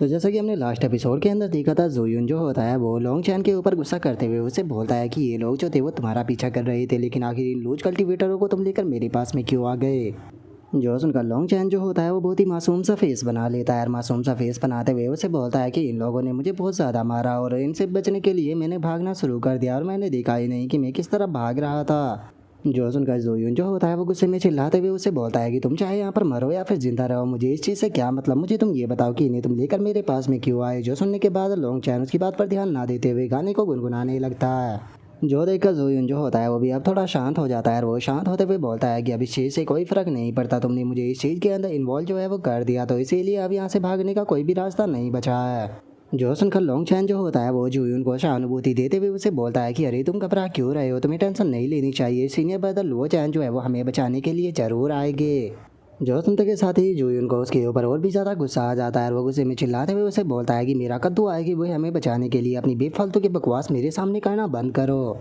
तो जैसा कि हमने लास्ट एपिसोड के अंदर देखा था, जोयुन जो होता है वो लोंग चैन के ऊपर गुस्सा करते हुए उसे बोलता है कि ये लोग जो थे वो तुम्हारा पीछा कर रहे थे, लेकिन आखिर इन लूज कल्टीवेटरों को तुम लेकर मेरे पास में क्यों आ गए। जो सुनकर लोंग चैन जो होता है वो बहुत ही मासूम सा फेस बना लेता है और मासूम सा फेस बनाते हुए उसे बोलता है कि इन लोगों ने मुझे बहुत ज़्यादा मारा और इनसे बचने के लिए मैंने भागना शुरू कर दिया और मैंने देखा ही नहीं कि मैं किस तरह भाग रहा था। जो सुनकर जोयुन जो होता है वो गुस्से में चिल्लाते हुए उसे बोलता है कि तुम चाहे यहाँ पर मरो या फिर जिंदा रहो, मुझे इस चीज़ से क्या मतलब, मुझे तुम ये बताओ कि इन्हें तुम लेकर मेरे पास में क्यों आए। जो सुनने के बाद लोंग चैन उसकी बात पर ध्यान ना देते हुए गाने को गुनगुनाने लगता है। जो देखकर जोयुन जो होता है वो भी अब थोड़ा शांत हो जाता है और वो शांत होते हुए बोलता है कि अब इस चीज़ से कोई फ़र्क नहीं पड़ता, तुमने मुझे इस चीज़ के अंदर इन्वॉल्व जो है वो कर दिया, तो इसीलिए अब यहाँ से भागने का कोई भी रास्ता नहीं बचा है। जो सुनकर लोंग चैन जो होता है वो जुयून को सहानुभूति देते हुए उसे बोलता है कि अरे तुम घबरा क्यों रहे हो, तुम्हें टेंशन नहीं लेनी चाहिए, सीनियर ब्रदर लो चैन जो है वो हमें बचाने के लिए ज़रूर आएंगे। जो सुनते के साथ ही जुयून को उसके ऊपर और भी ज़्यादा गुस्सा आ जाता है और वो गुस्से में चिल्लाते हुए उसे बोलता है कि मेरा कद्दू आएगी वो हमें बचाने के लिए, अपनी बेफालतू की बकवास मेरे सामने करना बंद करो।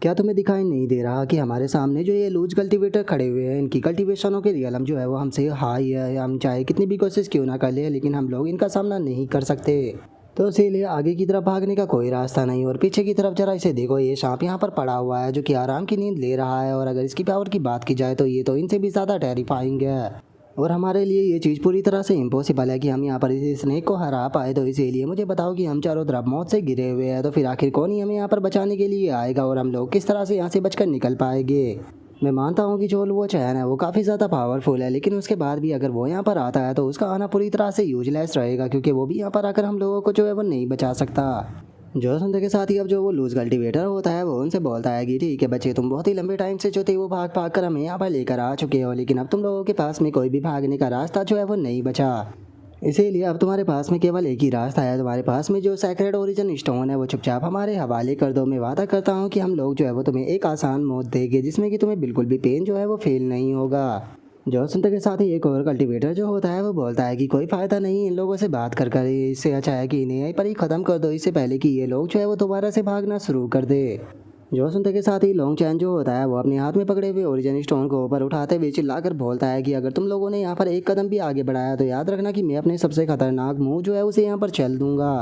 क्या तुम्हें दिखाई नहीं दे रहा कि हमारे सामने जो ये लूज कल्टीवेटर खड़े हुए हैं, इनकी कल्टीवेशनों के रियलम जो है वो हमसे हाई है, हम चाहे कितनी भी कोशिश क्यों ना कर ले लेकिन हम लोग इनका सामना नहीं कर सकते, तो इसीलिए आगे की तरफ भागने का कोई रास्ता नहीं। और पीछे की तरफ जरा इसे देखो, ये सांप यहाँ पर पड़ा हुआ है जो कि आराम की नींद ले रहा है, और अगर इसकी पावर की बात की जाए तो ये तो इनसे भी ज़्यादा टेरिफाइंग है और हमारे लिए ये चीज़ पूरी तरह से इम्पॉसिबल है कि हम यहाँ पर इस स्नेक को हरा पाए। तो इसीलिए मुझे बताओ कि हम चारों तरफ मौत से घिरे हुए हैं, तो फिर आखिर कौन ही हमें यहाँ पर बचाने के लिए आएगा और हम लोग किस तरह से यहाँ से बचकर निकल पाएंगे। मैं मानता हूँ कि जो वो चैन है वो काफ़ी ज़्यादा पावरफुल है, लेकिन उसके बाद भी अगर वो यहाँ पर आता है तो उसका आना पूरी तरह से यूजलेस रहेगा, क्योंकि वो भी यहाँ पर आकर हम लोगों को जो है वो नहीं बचा सकता। जो सुनते के साथ ही अब जो वो लूज कल्टीवेटर होता है वो उनसे बोलता है कि ठीक है बच्चे, तुम बहुत ही लंबे टाइम से जो थे वो भाग भाग कर हमें यहाँ पर लेकर आ चुके हो, लेकिन अब तुम लोगों के पास में कोई भी भागने का रास्ता जो है वो नहीं बचा, इसीलिए अब तुम्हारे पास में केवल एक ही रास्ता है, तुम्हारे पास में जो सेक्रेड ओरिजिन स्टोन है वो चुपचाप हमारे हवाले कर दो। मैं वादा करता हूँ कि हम लोग जो है वो तुम्हें एक आसान मौत देंगे जिसमें कि तुम्हें बिल्कुल भी पेन जो है वो फील नहीं होगा। जो सुनते के साथ ही एक और कल्टीवेटर जो होता है वो बोलता है कि कोई फ़ायदा नहीं इन लोगों से बात कर इससे अच्छा है कि इन्हें यहीं पर ही ख़त्म कर दो, इससे पहले कि ये लोग जो है वो दोबारा से भागना शुरू कर दे। जो सुनते के साथ ही लोंग चैन जो होता है वो अपने हाथ में पकड़े हुए ओरिजिन स्टोन को ऊपर उठाते हुए चिल्लाकर बोलता है कि अगर तुम लोगों ने यहाँ पर एक कदम भी आगे बढ़ाया तो याद रखना कि मैं अपने सबसे खतरनाक मुंह जो है उसे यहाँ पर चल दूंगा।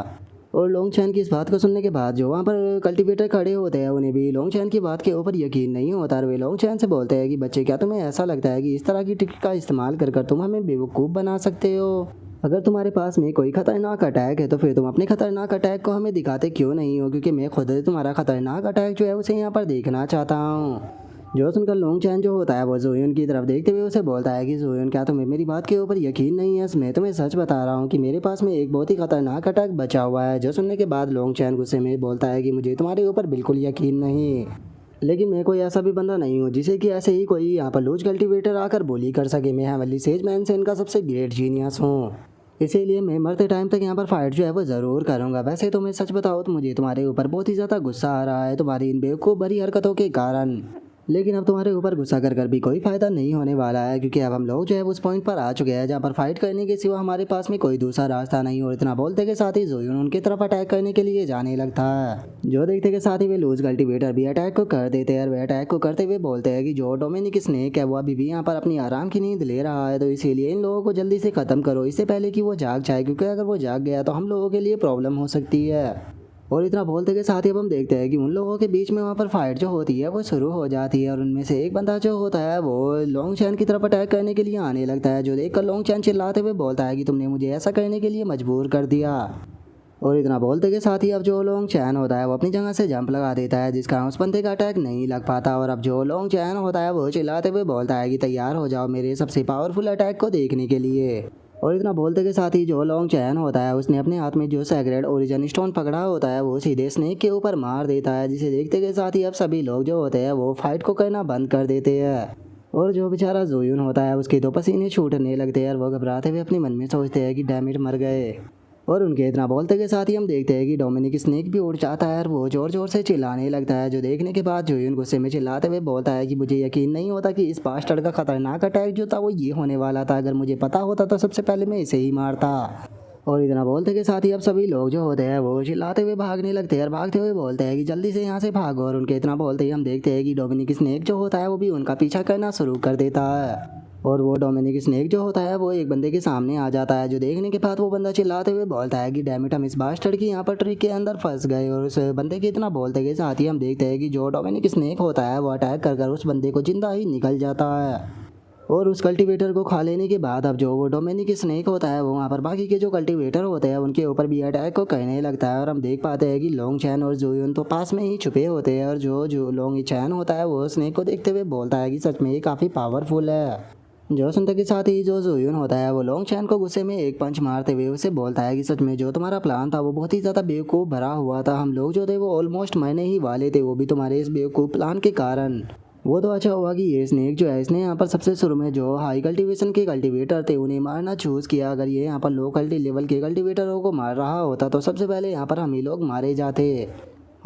और लोंग चैन की इस बात को सुनने के बाद जो वहाँ पर कल्टीवेटर खड़े होते हैं उन्हें भी लोंग चैन की बात के ऊपर यकीन नहीं होता और वे लोंग चैन से बोलते हैं कि बच्चे, क्या तुम्हें ऐसा लगता है कि इस तरह की ट्रिक का इस्तेमाल कर तुम हमें बेवकूफ़ बना सकते हो? अगर तुम्हारे पास में कोई खतरनाक अटैक है तो फिर तुम अपने खतरनाक अटैक को हमें दिखाते क्यों नहीं हो, क्योंकि मैं खुद तुम्हारा खतरनाक अटैक जो है उसे यहाँ पर देखना चाहता हूँ। जो सुनकर लोंग चैन जो होता है वो जोयुन की तरफ देखते हुए उसे बोलता है कि जोयुन, क्या तुम्हें मेरी बात के ऊपर यकीन नहीं है? मैं तुम्हें सच बता रहा हूँ कि मेरे पास में एक बहुत ही खतरनाक अटैक बचा हुआ है। जो सुनने के बाद लोंग चैन गुस्से में बोलता है कि मुझे तुम्हारे ऊपर बिल्कुल यकीन नहीं, लेकिन मैं कोई ऐसा भी बंदा नहीं हूँ जिसे कि ऐसे ही कोई यहाँ पर लूज कल्टीवेटर आकर बोली कर सके। मैं हेवनली सेज मैन से इनका सबसे ग्रेट जीनियस हूँ, इसीलिए मैं मरते टाइम तक यहाँ पर फाइट जो है वो ज़रूर करूँगा। वैसे तो मैं सच बताऊँ तो मुझे तुम्हारे ऊपर बहुत ही ज़्यादा गुस्सा आ रहा है तुम्हारी इन बेवकूफ़ भरी हरकतों के कारण, लेकिन अब तुम्हारे ऊपर गुस्सा कर भी कोई फ़ायदा नहीं होने वाला है, क्योंकि अब हम लोग जो है उस पॉइंट पर आ चुके हैं जहाँ पर फाइट करने के सिवा हमारे पास में कोई दूसरा रास्ता नहीं। और इतना बोलते के साथ ही जोयुन उनकी तरफ अटैक करने के लिए जाने लगता है। जो देखते के साथ ही वे लूज कल्टीवेटर भी अटैक को कर देते हैं और वे अटैक को करते हुए बोलते हैं कि जो डोमिनिक स्नेक है वो अभी भी यहाँ पर अपनी आराम की नींद ले रहा है, तो इसीलिए इन लोगों को जल्दी से ख़त्म करो इससे पहले कि वो जाग जाए, क्योंकि अगर वो जाग गया तो हम लोगों के लिए प्रॉब्लम हो सकती है। और इतना बोलते के साथ ही अब हम देखते हैं कि उन लोगों के बीच में वहाँ पर फाइट जो होती है वो शुरू हो जाती है और उनमें से एक बंदा जो होता है वो लोंग चैन की तरफ अटैक करने के लिए आने लगता है। जो देखकर लोंग चैन चिल्लाते हुए बोलता है कि तुमने मुझे ऐसा करने के लिए मजबूर कर दिया। और इतना बोलते के साथ ही अब जो लोंग चैन होता है वो अपनी जगह से जंप लगा देता है, जिसका उस बंदे का अटैक नहीं लग पाता। और अब जो लोंग चैन होता है वो चिल्लाते हुए बोलता है कि तैयार हो जाओ मेरे सबसे पावरफुल अटैक को देखने के लिए। और इतना बोलते के साथ ही जो लोंग चैन होता है उसने अपने हाथ में जो सेक्रेड ओरिजिन स्टोन पकड़ा होता है वो सीधे स्नेक के ऊपर मार देता है, जिसे देखते के साथ ही अब सभी लोग जो होते हैं वो फाइट को करना बंद कर देते हैं। और जो बेचारा जोयुन होता है उसके तो पसीने छूटने लगते हैं और वो घबराते हुए अपने मन में सोचते हैं कि डैम इट, मर गए। और उनके इतना बोलते के साथ ही हम देखते हैं कि डोमिनिक स्नेक भी उड़ जाता है और वो जोर जोर से चिल्लाने लगता है। जो देखने के बाद जोयुन गुस्से में चिल्लाते हुए बोलता है कि मुझे यकीन नहीं होता कि इस बास्टर्ड का खतरनाक अटैक जो था वो ये होने वाला था, अगर मुझे पता होता तो सबसे पहले मैं इसे ही मारता। और इतना बोलते के साथ ही अब सभी लोग जो होते हैं वो चिल्लाते हुए भागने लगते हैं और भागते हुए बोलते हैं कि जल्दी से यहाँ से भागो। और उनके इतना बोलते ही हम देखते हैं कि डोमिनिक स्नेक जो होता है वो भी उनका पीछा करना शुरू कर देता है। और वो डोमिनिक स्नेक जो होता है वो एक बंदे के सामने आ जाता है, जो देखने के बाद वो बंदा चिल्लाते हुए बोलता है कि डैम इट, हम इस बास्टर्ड की यहाँ पर ट्रिक के अंदर फंस गए। और उस बंदे के इतना बोलते के साथ ही हम देखते हैं कि जो डोमिनिक स्नेक होता है वो अटैक कर कर उस बंदे को जिंदा ही निकल जाता है। और उस कल्टीवेटर को खा लेने के बाद अब जो वो डोमिनिक स्नेक होता है वो वहाँ पर बाकी के जो कल्टीवेटर होते हैं उनके ऊपर भी अटैक को करने लगता है। और हम देख पाते हैं कि लोंग चैन और जोयुन तो पास में ही छुपे होते हैं, और जो लोंग चैन होता है वो स्नेक को देखते हुए बोलता है कि सच में ये काफ़ी पावरफुल है। जो सुनते के साथ ही जो जोयुन होता है वो लोंग चैन को गुस्से में एक पंच मारते हुए उसे बोलता है कि सच में जो तुम्हारा प्लान था वो बहुत ही ज़्यादा बेवकूफ़ भरा हुआ था, हम लोग जो थे वो ऑलमोस्ट मरने ही वाले थे, वो भी तुम्हारे इस बेवकूफ़ प्लान के कारण। वो तो अच्छा हुआ कि ये स्नेक जो है इसने यहाँ पर सबसे शुरू में जो हाई कल्टीवेशन के कल्टीवेटर थे उन्हें मारना चूज़ किया। अगर ये यहाँ पर लो कल्टी लेवल के कल्टीवेटरों को मार रहा होता तो सबसे पहले यहाँ पर हम ही लोग मारे जाते।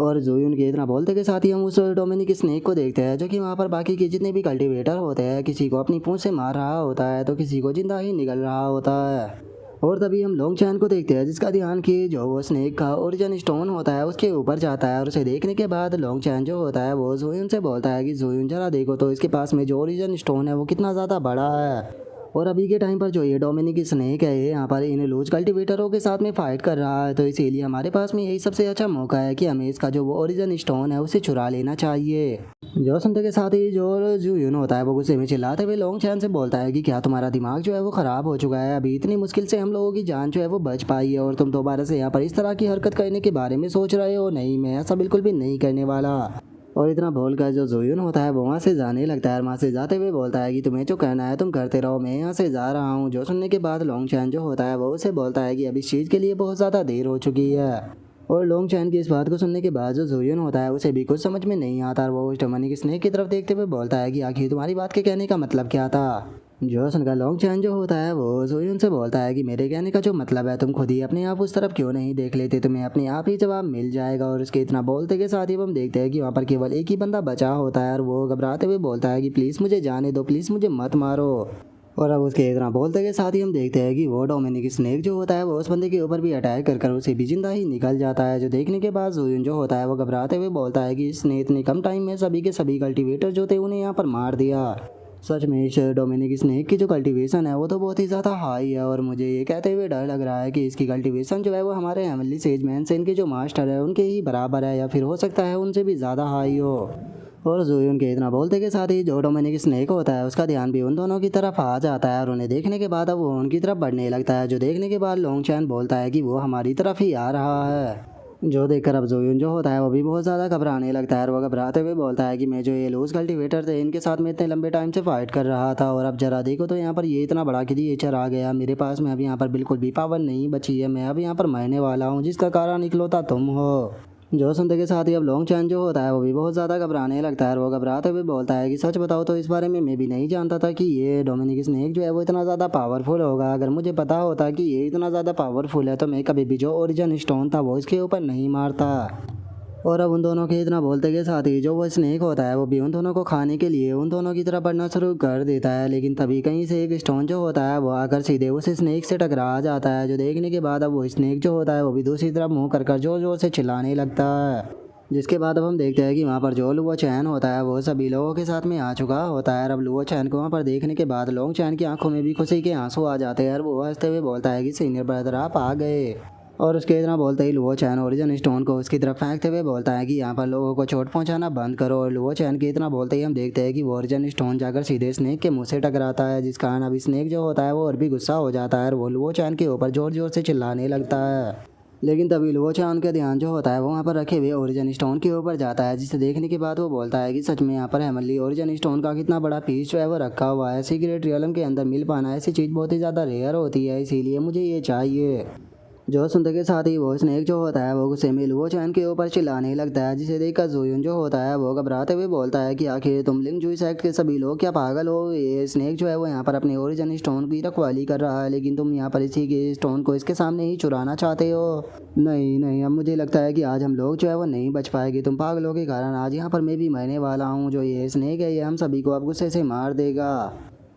और जोयुन के इतना बोलते के साथ ही हम उस डोमिनिक स्नेक को देखते हैं, जो कि वहाँ पर बाकी के जितने भी कल्टीवेटर होते हैं किसी को अपनी पूंछ से मार रहा होता है तो किसी को जिंदा ही निकल रहा होता है। और तभी हम लोंग चैन को देखते हैं, जिसका ध्यान कि जो वो स्नेक का ओरिजिन स्टोन होता है उसके ऊपर जाता है। और उसे देखने के बाद लोंग चैन जो होता है वो जोयुन से बोलता है कि जोयुन जरा देखो तो इसके पास में जो ओरिजिन स्टोन है वो कितना ज़्यादा बड़ा है। और अभी के टाइम पर जो ये डोमिनिक स्नेक है ये यहाँ पर इन लूज कल्टीवेटरों के साथ में फाइट कर रहा है, तो इसीलिए हमारे पास में यही सबसे अच्छा मौका है कि हमें इसका जो वो ओरिजिन स्टोन है उसे चुरा लेना चाहिए। जो सुनते के साथ ही जो जूयून होता है वो गुस्से में चिल्लाते हुए लोंग चैन से बोलता है कि क्या तुम्हारा दिमाग जो है वो ख़राब हो चुका है, अभी इतनी मुश्किल से हम लोगों की जान जो है वो बच पाई है और तुम दोबारा से यहाँ पर इस तरह की हरकत करने के बारे में सोच रहे हो। नहीं, मैं ऐसा बिल्कुल भी नहीं करने वाला। और इतना बोलकर जो जोयुन होता है वो वहाँ से जाने लगता है, और वहाँ से जाते हुए बोलता है कि तुम्हें जो करना है तुम करते रहो, मैं यहाँ से जा रहा हूँ। जो सुनने के बाद लोंग चैन जो होता है वो उसे बोलता है कि अब इस चीज़ के लिए बहुत ज़्यादा देर हो चुकी है। और लोंग चैन की इस बात को सुनने के बाद जो जोयुन होता है उसे भी कुछ समझ में नहीं आता, और वो उस डोमिनिक स्नेक की तरफ देखते हुए बोलता है कि आखिर तुम्हारी बात के कहने का मतलब क्या था। जो सुनकर लोंग चैन जो होता है वो जोयुन से बोलता है कि मेरे कहने का जो मतलब है तुम खुद ही अपने आप उस तरफ क्यों नहीं देख लेते, तुम्हें अपने आप ही जवाब मिल जाएगा। और उसके इतना बोलते के साथ ही हम देखते हैं कि वहाँ पर केवल एक ही बंदा बचा होता है, और वो घबराते हुए बोलता है कि प्लीज़ मुझे जाने दो, प्लीज़ मुझे मत मारो। और अब उसके इतना बोलते के साथ ही हम देखते हैं कि वो डोमिनिक स्नेक जो होता है वो उस बंदे के ऊपर भी अटैक कर उसे भी जिंदा ही निकल जाता है। जो देखने के बाद जोयुन जो होता है वो घबराते हुए बोलता है कि इसने इतने कम टाइम में सभी के सभी कल्टीवेटर जो थे उन्हें यहाँ पर मार दिया। सच में इस डोमिनिक स्नेक की जो कल्टीवेशन है वो तो बहुत ही ज़्यादा हाई है, और मुझे ये कहते हुए डर लग रहा है कि इसकी कल्टीवेशन जो है वो हमारे एमिली सेजमैन सेन के जो मास्टर है उनके ही बराबर है, या फिर हो सकता है उनसे भी ज़्यादा हाई हो। और जोयुन के इतना बोलते के साथ ही जो डोमिनिक स्नेक होता है उसका ध्यान भी उन दोनों की तरफ आ जाता है, और उन्हें देखने के बाद अब वो उनकी तरफ बढ़ने लगता है। जो देखने के बाद लोंग चैन बोलता है कि वो हमारी तरफ ही आ रहा है। जो देखकर अब जोयुन जो होता है वो भी बहुत ज़्यादा घबराने लगता है, और वो घबराते हुए बोलता है कि मैं जो ये लूज कल्टीवेटर थे इनके साथ में इतने लंबे टाइम से फाइट कर रहा था, और अब जरा देखो तो यहाँ पर ये इतना बड़ा क्रिएचर आ गया, मेरे पास में अब यहाँ पर बिल्कुल भी पावर नहीं बची है, मैं अब यहाँ पर मरने वाला हूँ, जिसका कारण इकलौता तुम हो। जो सुनते के साथ ही अब लोंग चैन जो होता है वो भी बहुत ज़्यादा घबराने लगता है, और वो घबराते हुए बोलता है कि सच बताओ तो इस बारे में मैं भी नहीं जानता था कि ये डोमिनिक स्नेक जो है वो इतना ज़्यादा पावरफुल होगा। अगर मुझे पता होता कि ये इतना ज़्यादा पावरफुल है तो मैं कभी भी जो ओरिजिन स्टोन था वो इसके ऊपर नहीं मारता। और अब उन दोनों के इतना बोलते के साथ ही जो वो स्नेक होता है वो भी उन दोनों को खाने के लिए उन दोनों की तरफ बढ़ना शुरू कर देता है, लेकिन तभी कहीं से एक स्टोन जो होता है वो आकर सीधे उस स्नेक से टकरा जाता है। जो देखने के बाद अब वो स्नेक जो होता है वो भी दूसरी तरफ मुँह कर जोर जोर से चिल्लाने लगता है। जिसके बाद अब हम देखते हैं कि वहाँ पर जो लुओ चैन होता है वो सभी लोगों के साथ में आ चुका होता है। अब लुओ चैन को वहाँ पर देखने के बाद लोंग चैन की आंखों में भी खुशी के आंसू आ जाते हैं, और वो हंसते हुए बोलता है कि सीनियर ब्रदर आप आ गए। और उसके इतना बोलते ही लुओ चैन ओरिजिन स्टोन को उसकी तरफ फेंकते हुए बोलता है कि यहाँ पर लोगों को चोट पहुँचाना बंद करो। और लुओ चैन के इतना बोलते ही हम देखते हैं कि वो ओरिजिन स्टोन जाकर सीधे स्नेक के मुँह से टकराता है, जिस कारण अभी स्नेक जो होता है वो और भी गुस्सा हो जाता है, और वो लुओ चैन के ऊपर जोर जोर से चिल्लाने लगता है। लेकिन तभी लुओ चैन का ध्यान जो होता है वो वहाँ पर रखे हुए ओरिजिन स्टोन के ऊपर जाता है, जिसे देखने के बाद वो बोलता है कि सच में यहाँ पर हेमनली ओरिजिन स्टोन का कितना बड़ा पीस जो है वो रखा हुआ है। सीक्रेट रियलम के अंदर मिल पाना ऐसी चीज़ बहुत ही ज़्यादा रेयर होती है, इसीलिए मुझे ये चाहिए। जो सुनते के साथ ही वो स्नेक जो होता है वो गुस्से में लुओ चैन के ऊपर चिल्लाने लगता है, जिसे देखकर जोयुन जो होता है वो घबराते हुए बोलता है कि आखिर तुम लिंग जुई सेक्ट के सभी लोग क्या पागल हो, ये स्नेक जो है वो यहाँ पर अपने ओरिजिन स्टोन की रखवाली कर रहा है, लेकिन तुम यहाँ पर इसी के स्टोन को इसके सामने ही चुराना चाहते हो। नहीं नहीं, अब मुझे लगता है कि आज हम लोग जो है वो नहीं बच पाएंगे, तुम पागलों के कारण आज यहाँ पर मैं भी मरने वाला हूँ। जो ये स्नेक है ये हम सभी को अब गुस्से से मार देगा।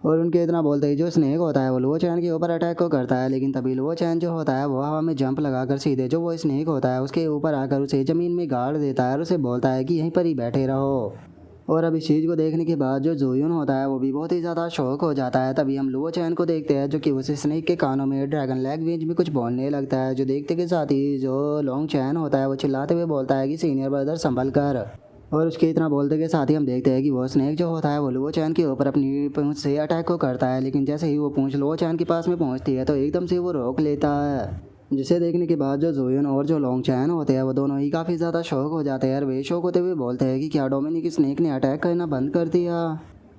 और उनके इतना बोलते ही जो स्नेक होता है वो लुओ चैन के ऊपर अटैक को करता है, लेकिन तभी लुओ चैन जो होता है वो हवा में जंप लगाकर सीधे जो वो स्नेक होता है उसके ऊपर आकर उसे ज़मीन में गाड़ देता है, और उसे बोलता है कि यहीं पर ही बैठे रहो। और अब इस चीज़ को देखने के बाद जो जोयुन होता है वो भी बहुत ही ज़्यादा शौक हो जाता है। तभी हम लुओ चैन को देखते हैं जो कि उस स्नेक के कानों में ड्रैगन लैंग्वेज में कुछ बोलने लगता है, जो देखते के साथ ही जो लॉन्ग चैन होता है वो चिल्लाते हुए बोलता है कि सीनियर ब्रदर संभल कर। और उसके इतना बोलते के साथ ही हम देखते हैं कि वो स्नेक जो होता है वो लुओ चैन के ऊपर अपनी पूंछ से अटैक को करता है, लेकिन जैसे ही वो पूंछ लुओ चैन के पास में पहुंचती है तो एकदम से वो रोक लेता है। जिसे देखने के बाद जो जोयुन और जो लॉन्ग चैन होते हैं वो दोनों ही काफ़ी ज़्यादा शौक हो जाते हैं और वे शौक होते हुए बोलते हैं कि क्या डोमिनिक स्नेक ने अटैक करना बंद कर दिया।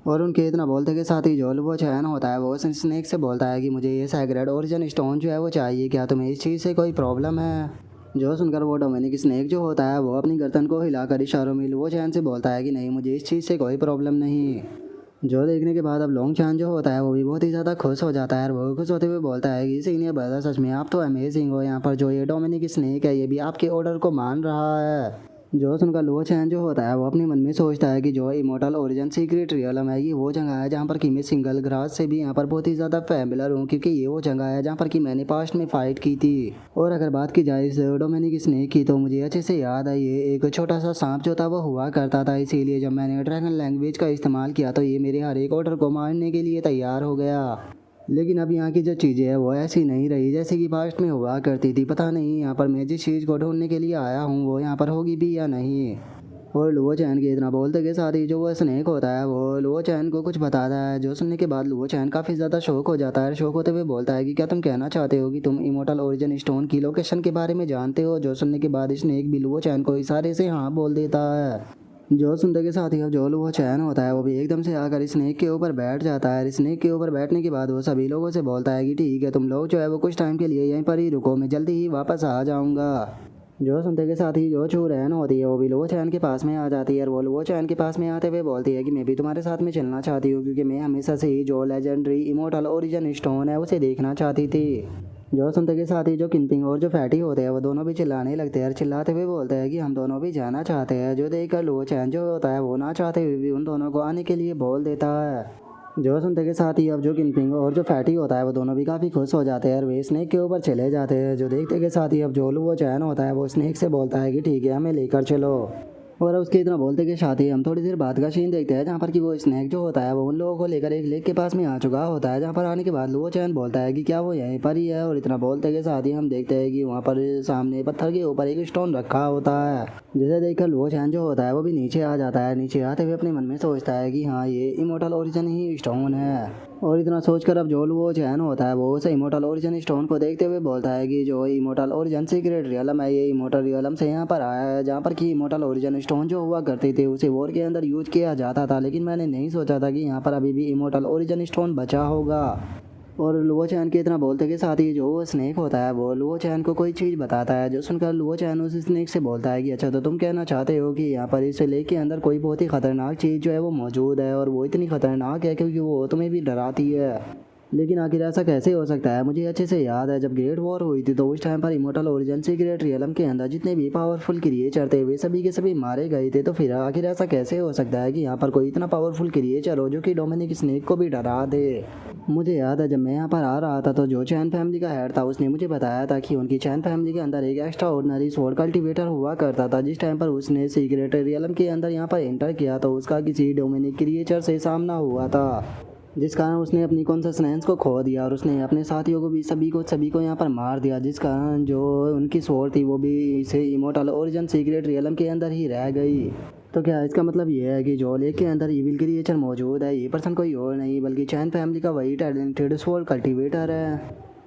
और उनके इतना बोलते के साथ ही जो लुओ चैन होता है वो उस स्नेक से बोलता है कि मुझे ये सैक्रेड ओरिजिन स्टोन जो है वो चाहिए, क्या तुम्हें इस चीज़ से कोई प्रॉब्लम है। जो सुनकर वो डोमिनिक स्नेक जो होता है वो अपनी गर्दन को हिलाकर इशारों में लुओ चैन से बोलता है कि नहीं, मुझे इस चीज़ से कोई प्रॉब्लम नहीं। जो देखने के बाद अब लॉन्ग चैन जो होता है वो भी बहुत ही ज़्यादा खुश हो जाता है और वो खुश होते हुए बोलता है कि सीनियर ब्रदर सच में आप तो अमेजिंग हो, यहाँ पर जो ये डोमिनिक स्नेक है ये भी आपके ऑर्डर को मान रहा है। जो सुनकर लुओ चैन जो होता है वो अपने मन में सोचता है कि जो इमोर्टल ओरिजिन सीक्रेट रियलम है ये वो जगह है जहाँ पर कि मैं सिंगल ग्रास से भी यहाँ पर बहुत ही ज़्यादा फैमिलर हूँ, क्योंकि ये वो जगह है जहाँ पर कि मैंने पास्ट में फ़ाइट की थी। और अगर बात की जाए इस डोमिनिक स्नेक की तो मुझे अच्छे से याद है ये एक छोटा सा सांप जो था वो हुआ करता था, इसीलिए जब मैंने ड्रैगन लैंग्वेज का इस्तेमाल किया तो ये मेरे हर एक ऑर्डर को मारने के लिए तैयार हो गया। लेकिन अब यहाँ की जो चीज़ें हैं वो ऐसी नहीं रही जैसे कि पास्ट में हुआ करती थी। पता नहीं यहाँ पर मैं जिस चीज़ को ढूंढने के लिए आया हूँ वो यहाँ पर होगी भी या नहीं। और लुओ चैन के इतना बोलते के साथ ही जो वो स्नेक होता है वो लुओ चैन को कुछ बताता है, जो सुनने के बाद लुओ चैन काफ़ी ज़्यादा शौक हो जाता है। शौक होते हुए बोलता है कि क्या तुम कहना चाहते हो कि तुम इमोर्टल ओरिजिन स्टोन की लोकेशन के बारे में जानते हो। जो सुनने के बाद स्नेक भी लुओ चैन को इशारे से हाँ बोल देता है। जो सुनते के साथ ही अब जो लुओ चैन होता है वो भी एकदम से आकर स्नेक के ऊपर बैठ जाता है। स्नेक के ऊपर बैठने के बाद वो सभी लोगों से बोलता है कि ठीक है तुम लोग जो है वो कुछ टाइम के लिए यहीं पर ही रुको, मैं जल्दी ही वापस आ जाऊँगा। जो सुनते के साथ ही जो चू रहन होती है वो भी लुओ चैन के पास में आ जाती है और वो लुओ चैन के पास में आते हुए बोलती है कि मैं भी तुम्हारे साथ में चलना चाहती हूँ, क्योंकि मैं हमेशा से ही जो लेजेंडरी इमोर्टल ओरिजिन स्टोन है उसे देखना चाहती थी। जो सुनते के साथ ही जो किनपिंग और जो फैटी होते हैं वो दोनों भी चिल्लाने लगते हैं और चिल्लाते हुए बोलते हैं कि हम दोनों भी जाना चाहते हैं। जो देखकर लुओ चैन जो होता है वो ना चाहते हुए भी उन दोनों को आने के लिए बोल देता है। जो सुनते के साथ ही अब जो किनपिंग और जो फैटी होता है वो दोनों भी काफ़ी खुश हो जाते हैं और वे स्नेक के ऊपर चले जाते हैं। जो देखते के साथ ही अब जो लुओ चैन होता है वो स्नेक से बोलता है कि ठीक है हमें लेकर चलो। और उसके इतना बोलते के साथ ही हम थोड़ी देर बाद का सीन देखते हैं जहाँ पर कि वो स्नेक जो होता है वो उन लोगों को लेकर एक लेक के पास में आ चुका होता है, जहाँ पर आने के बाद लुओ चैन बोलता है कि क्या वो यहीं पर ही है। और इतना बोलते के साथ ही हम देखते हैं कि वहाँ पर सामने पत्थर के ऊपर एक स्टोन रखा होता है, जिसे देखकर लुओ चैन जो होता है वो भी नीचे आ जाता है। नीचे आते हुए अपने मन में सोचता है कि हाँ ये इमोर्टल ओरिजिन ही स्टोन है। और इतना सोचकर अब जो लुओ चैन होता है वो उस इमोर्टल ओरिजिन स्टोन को देखते हुए बोलता है कि जो इमोर्टल ओरिजिन सीक्रेट रियलम है ये इमोर्टल रियलम से यहाँ पर आया है, जहाँ पर कि इमोर्टल ओरिजिन स्टोन जो हुआ करते थे उसे वॉर के अंदर यूज किया जाता था, लेकिन मैंने नहीं सोचा था कि यहाँ पर अभी भी इमोर्टल ओरिजिन स्टोन बचा होगा। और लुओ चैन के इतना बोलते के साथ ही जो स्नेक होता है वो लुओ चैन को कोई चीज़ बताता है। जो सुनकर लुओ चैन उस स्नेक से बोलता है कि अच्छा तो तुम कहना चाहते हो कि यहाँ पर इस लेक के अंदर कोई बहुत ही खतरनाक चीज़ जो है वो मौजूद है, और वो इतनी खतरनाक है क्योंकि वो तुम्हें भी डराती है। लेकिन आखिर ऐसा कैसे हो सकता है। मुझे अच्छे से याद है जब ग्रेट वॉर हुई थी तो उस टाइम पर इमोर्टल ओरिजिन सीक्रेट रियलम के अंदर जितने भी पावरफुल क्रिएचर थे वे सभी के सभी मारे गए थे, तो फिर आखिर ऐसा कैसे हो सकता है कि यहाँ पर कोई इतना पावरफुल क्रिएचर हो जो कि डोमिनिक स्नेक को भी डरा दे। मुझे याद है जब मैं यहाँ पर आ रहा था तो जो चैन फैमिली का हेड था उसने मुझे बताया था कि उनकी चैन फैमिली के अंदर एक एक्स्ट्रा ऑर्डिनरी स्वॉर्ड कल्टिवेटर हुआ करता था। जिस टाइम पर उसने सीक्रेट रियलम के अंदर यहाँ पर एंटर किया तो उसका किसी डोमिनिक क्रिएचर से सामना हुआ था, जिस कारण उसने अपनी कॉन्शसनेस को खो दिया और उसने अपने साथियों को भी सभी को यहाँ पर मार दिया, जिस कारण जो उनकी सोल थी वो भी इसे इमोर्टल ओरिजिन सीक्रेट रियलम के अंदर ही रह गई। तो क्या इसका मतलब ये है कि जो लेक के अंदर इविल क्रिएचर मौजूद है ये पर्सन कोई और नहीं बल्कि चैन फैमिली का वही टैलेंटेड सोल कल्टिवेटर है।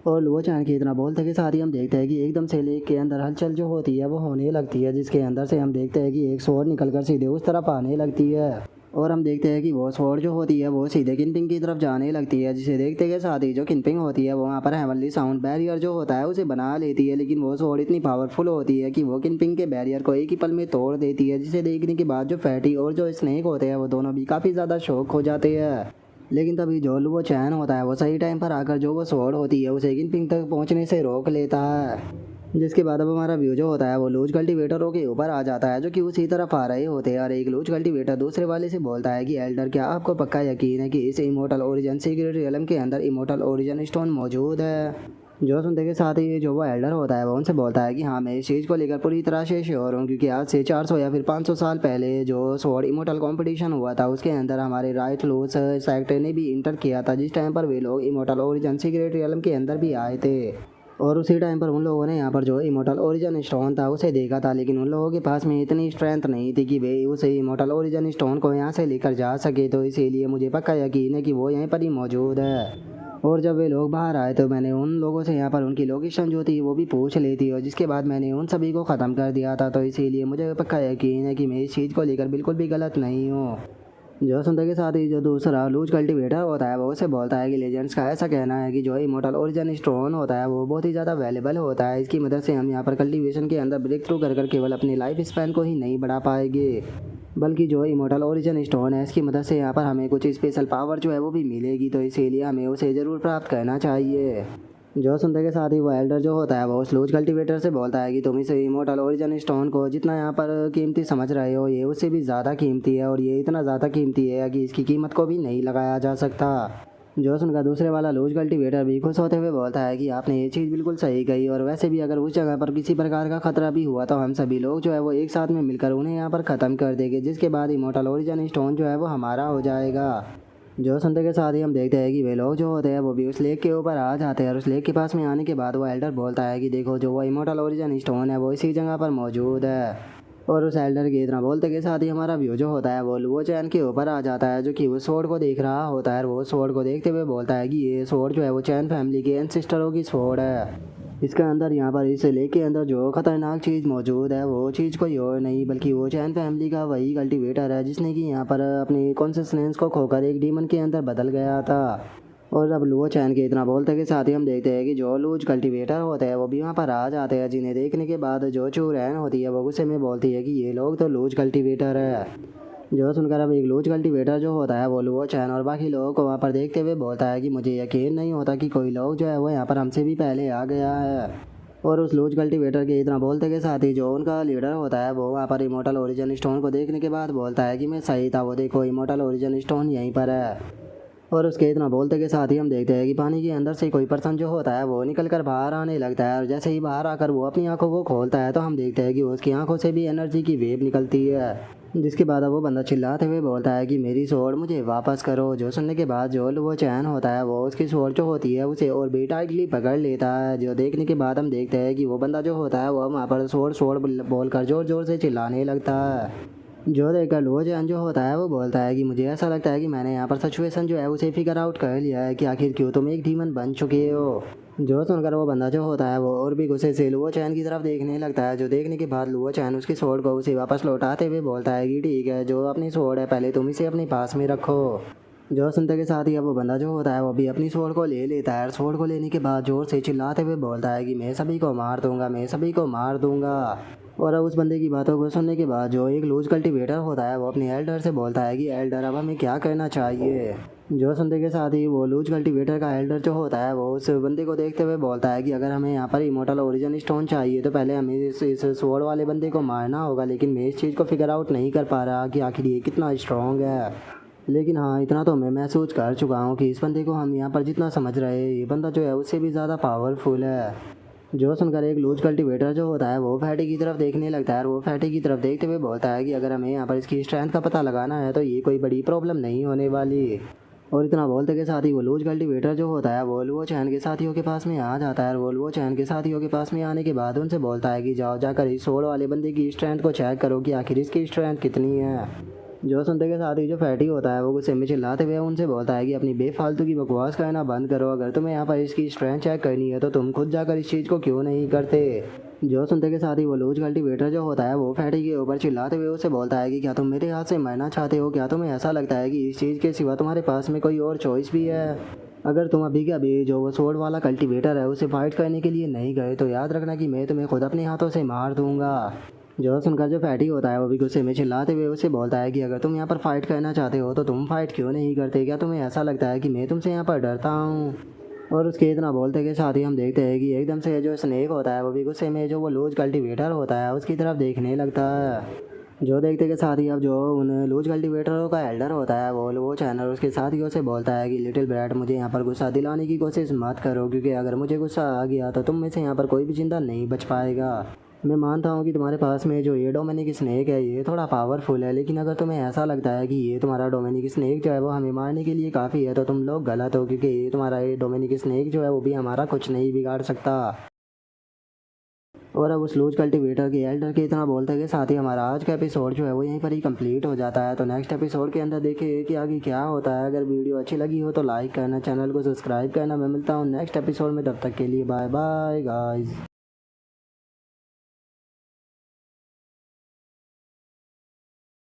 और लुओ चैन की इतना बोलते के साथ ही हम देखते हैं कि एकदम से लेक के अंदर हलचल जो होती है वो होने लगती है, जिसके अंदर से हम देखते हैं कि एक स्वॉर्ड निकलकर सीधे उस तरफ आने लगती है। और हम देखते हैं कि वो स्वॉर्ड जो होती है वो सीधे किनपिंग की तरफ जाने लगती है, जिसे देखते के साथ ही जो किनपिंग होती है वो वहाँ पर हेवनली साउंड बैरियर जो होता है उसे बना लेती है। लेकिन वो स्वॉर्ड इतनी पावरफुल होती है कि वो किनपिंग के बैरियर को एक ही पल में तोड़ देती है, जिसे देखने के बाद जो फैटी और जो स्नेक होते हैं वो दोनों भी काफ़ी ज़्यादा शॉक हो जाते हैं। लेकिन तभी जो लुओ चैन होता है वो सही टाइम पर आकर जो वो स्वॉर्ड होती है उसे किनपिंग तक पहुँचने से रोक लेता है। जिसके बाद अब हमारा व्यू जो होता है वो लूज कल्टीवेटरों के ऊपर आ जाता है जो कि उसी तरफ आ रहे होते हैं। और एक लूज कल्टीवेटर दूसरे वाले से बोलता है कि एल्डर क्या आपको पक्का यकीन है कि इस इमोर्टल ओरिजिन सीक्रेट रियलम के अंदर इमोर्टल ओरिजिन स्टोन मौजूद है। जो सुनते के साथ ही जो वो एल्डर होता है वो उनसे बोलता है कि हाँ, मैं इस चीज़ को लेकर पूरी तरह से श्योर हूँ, क्योंकि आज से 400 या फिर 500 साल पहले जो स्वॉर्ड इमोर्टल कंपटीशन हुआ था उसके अंदर हमारे राइट लूस सेक्ट ने भी इंटर किया था, जिस टाइम पर वे लोग इमोर्टल ओरिजिन सीक्रेट रियलम के अंदर भी आए थे। और उसी टाइम पर उन लोगों ने यहाँ पर जो इमोर्टल ओरिजिन स्टोन था उसे देखा था, लेकिन उन लोगों के पास में इतनी स्ट्रेंथ नहीं थी कि वे उस इमोर्टल ओरिजिन स्टोन को यहाँ से लेकर जा सके। तो इसीलिए मुझे पक्का यकीन है कि वो यहीं पर ही मौजूद है। और जब वे लोग बाहर आए तो मैंने उन लोगों से यहाँ पर उनकी लोकेशन जो थी वो भी पूछ ली थी, और जिसके बाद मैंने उन सभी को ख़त्म कर दिया था। तो इसीलिए मुझे पक्का यकीन है कि मैं इस चीज़ को लेकर बिल्कुल भी गलत नहीं हूँ। जो सुनते के साथ ही जो दूसरा लूज कल्टीवेटर होता है वो उसे बोलता है कि लेजेंड्स का ऐसा कहना है कि जो इमोर्टल ओरिजिन स्टोन होता है वो बहुत ही ज़्यादा वैल्यूबल होता है। इसकी मदद से हम यहाँ पर कल्टीवेशन के अंदर ब्रेक थ्रू कर केवल अपनी लाइफ स्पैन को ही नहीं बढ़ा पाएंगे, बल्कि जो इमोर्टल ओरिजिन स्टोन है इसकी मदद से यहाँ पर हमें कुछ स्पेशल पावर जो है वो भी मिलेगी। तो इसीलिए हमें उसे ज़रूर प्राप्त करना चाहिए। जो सुनते के साथ ही वो एल्डर जो होता है वो उस लूज कल्टीवेटर से बोलता है कि तुम इस इमोर्टल ओरिजिन स्टोन को जितना यहाँ पर कीमती समझ रहे हो ये उससे भी ज़्यादा कीमती है, और ये इतना ज़्यादा कीमती है कि इसकी कीमत को भी नहीं लगाया जा सकता। जो सुनकर दूसरे वाला लूज कल्टीवेटर भी खुश होते हुए बोलता है कि आपने ये चीज़ बिल्कुल सही कही, और वैसे भी अगर उस जगह पर किसी प्रकार का खतरा भी हुआ तो हम सभी लोग जो है वो एक साथ में मिलकर उन्हें यहाँ पर ख़त्म कर देंगे, जिसके बाद इमोर्टल ओरिजिन स्टोन जो है वो हमारा हो जाएगा। जो सुनते के साथ ही हम देखते हैं कि वे लोग जो होते हैं वो भी उस लेक के ऊपर आ जाते हैं, और उस लेक के पास में आने के बाद वो एल्डर बोलता है कि देखो जो वो इमोर्टल ओरिजिन स्टोन है वो इसी जगह पर मौजूद है। और उस एल्डर के इतना बोलते के साथ ही हमारा व्यू जो होता है वो लुओ चैन के ऊपर आ जाता है, जो कि वो स्वॉर्ड को देख रहा होता है। और वो स्वॉर्ड को देखते हुए बोलता है कि ये स्वॉर्ड जो है वो चैन फैमिली के एंसेस्टरों की स्वॉर्ड है। इसके अंदर यहाँ पर इस लेक के अंदर जो खतरनाक चीज़ मौजूद है वो चीज़ कोई और नहीं बल्कि वो चैन फैमिली का वही कल्टीवेटर है, जिसने कि यहाँ पर अपनी कॉन्सिस्टेंस को खोकर एक डीमन के अंदर बदल गया था। और अब लुओ चैन के इतना बोलते के साथ ही हम देखते हैं कि जो लूज कल्टीवेटर होते हैं वो भी वहाँ पर आ जाते हैं, जिन्हें देखने के बाद जो चूरैन होती है वो गुस्से में बोलती है कि ये लोग तो लूज कल्टीवेटर है। जो सुनकर अब एक लूज कल्टीवेटर जो होता है वो लुओ चैन और बाकी लोगों को वहाँ पर देखते हुए बोलता है कि मुझे यकीन नहीं होता कि कोई लोग जो है वो यहाँ पर हमसे भी पहले आ गया है। और उस लूज कल्टीवेटर के इतना बोलते के साथ ही जो उनका लीडर होता है वो वहाँ पर इमोर्टल ओरिजिन स्टोन को देखने के बाद बोलता है कि मैं सही था, वो देखो इमोर्टल ओरिजिन स्टोन यहीं पर है। और उसके इतना बोलते के साथ ही हम देखते हैं कि पानी के अंदर से कोई पर्सन जो होता है वो निकल कर बाहर आने लगता है, और जैसे ही बाहर आकर वो अपनी आंखों को खोलता है तो हम देखते हैं कि उसकी आंखों से भी एनर्जी की वेव निकलती है, जिसके बाद अब वो बंदा चिल्लाते हुए बोलता है कि मेरी स्वॉर्ड मुझे वापस करो। जो सुनने के बाद जो वो चैन होता है वो उसकी स्वॉर्ड जो होती है उसे और भी टाइटली पकड़ लेता है। जो देखने के बाद हम देखते हैं कि वो बंदा जो होता है वो वहाँ पर स्वॉर्ड स्वॉर्ड बोलकर ज़ोर ज़ोर से चिल्लाने लगता है। जो देखकर लुओ चैन जो होता है वो बोलता है कि मुझे ऐसा लगता है कि मैंने यहाँ पर सिचुएशन जो है उसे फिगर आउट कर लिया है कि आखिर क्यों तुम एक डीमन बन चुके हो। जो सुनकर वो बंदा जो होता है वो और भी गुस्से से लुओ चैन की तरफ देखने लगता है। जो देखने के बाद लुओ चैन उसकी स्वॉर्ड को उसे वापस लौटाते हुए बोलता है कि ठीक है, जो अपनी स्वॉर्ड है पहले तुम इसे अपने पास में रखो। जो सुनते के साथ ही अब वो बंदा जो होता है वो भी अपनी स्वॉर्ड को ले लेता है, और स्वॉर्ड को लेने के बाद जोर से चिल्लाते हुए बोलता है कि मैं सभी को मार दूंगा, मैं सभी को मार दूंगा। और अब उस बंदे की बातों को सुनने के बाद जो एक लूज कल्टीवेटर होता है वो अपने एल्डर से बोलता है कि एल्डर अब हमें क्या करना चाहिए। जो सुनते के साथ ही वो लूज कल्टीवेटर का एल्डर जो होता है वो उस बंदे को देखते हुए बोलता है कि अगर हमें यहाँ पर इमोर्टल ओरिजिन स्टोन चाहिए तो पहले हमें इस स्वॉर्ड वाले बंदे को मारना होगा, लेकिन मैं इस चीज़ को फिगर आउट नहीं कर पा रहा कि आखिर ये कितना स्ट्रॉन्ग है। लेकिन हाँ, इतना तो मैं महसूस कर चुका हूँ कि इस बंदे को हम यहाँ पर जितना समझ रहे हैं ये बंदा जो है उससे भी ज़्यादा पावरफुल है। जो सुनकर एक लूज कल्टीवेटर जो होता है वो फैटी की तरफ देखने लगता है, और वो फैटी की तरफ देखते हुए बोलता है कि अगर हमें यहाँ पर इसकी स्ट्रेंथ का पता लगाना है तो ये कोई बड़ी प्रॉब्लम नहीं होने वाली। और इतना बोलते के साथ ही वो लूज कल्टीवेटर जो होता है वो लुओ चैन के साथियों के पास में आ जाता है, और वो लुओ चैन के साथियों के पास में आने के बाद उनसे बोलता है कि जाओ जाकर इस सोड वाले बंदे की स्ट्रेंथ को चेक करो कि आखिर इसकी स्ट्रेंथ कितनी है। जो सुनते के साथ ही जो फैटी होता है वो गुस्से में चिल्लाते हुए उनसे बोलता है कि अपनी बेफालतू की बकवास करना बंद करो, अगर तुम्हें यहाँ पर इसकी स्ट्रेंथ चेक करनी है तो तुम खुद जाकर इस चीज़ को क्यों नहीं करते। जो सुनते के साथ ही वो लूज कल्टीवेटर जो होता है वो फैटी के ऊपर चिल्लाते हुए उसे बोलता है कि क्या तुम मेरे हाथ से मरना चाहते हो, क्या तुम्हें ऐसा लगता है कि इस चीज़ के सिवा तुम्हारे पास में कोई और चॉइस भी है। अगर तुम अभी के अभी जो वो सोड वाला कल्टीवेटर है उसे फाइट करने के लिए नहीं गए तो याद रखना कि मैं तुम्हें खुद अपने हाथों से मार दूंगा। जो सुनकर जो फैटी होता है वो भी गुस्से में चिल्लाते हुए उसे बोलता है कि अगर तुम यहाँ पर फाइट करना चाहते हो तो तुम फाइट क्यों नहीं करते, क्या तुम्हें ऐसा लगता है कि मैं तुमसे यहाँ पर डरता हूँ। और उसके इतना बोलते के साथ ही हम देखते हैं कि एकदम से जो स्नेक होता है वो भी गुस्से में जो वो लूज कल्टीवेटर होता है उसकी तरफ देखने लगता है। जो देखते के साथ ही अब जो उन लूज कल्टीवेटरों का एल्डर होता है वो चैनल उसके साथियों से बोलता है कि लिटिल ब्रैट मुझे यहाँ पर गुस्सा दिलाने की कोशिश मत करो, क्योंकि अगर मुझे गुस्सा आ गया तो तुम में से यहाँ पर कोई भी जिंदा नहीं बच पाएगा। मैं मानता हूँ कि तुम्हारे पास में जो ये डोमिनिक स्नेक है ये थोड़ा पावरफुल है, लेकिन अगर तुम्हें ऐसा लगता है कि ये तुम्हारा डोमिनिक स्नेक जो है वो हमें मारने के लिए काफ़ी है तो तुम लोग गलत हो, क्योंकि ये तुम्हारा ये डोमिनिक स्नेक जो है वो भी हमारा कुछ नहीं बिगाड़ सकता। और अब उस लूज कल्टीवेटर के एल्डर के इतना बोलते के साथ ही हमारा आज का एपिसोड जो है वो यहीं पर ही कंप्लीट हो जाता है। तो नेक्स्ट एपिसोड के अंदर देखिए कि आगे क्या होता है। अगर वीडियो अच्छी लगी हो तो लाइक करना, चैनल को सब्सक्राइब करना। मैं मिलता हूँ नेक्स्ट एपिसोड में, तब तक के लिए बाय बाय गाइस।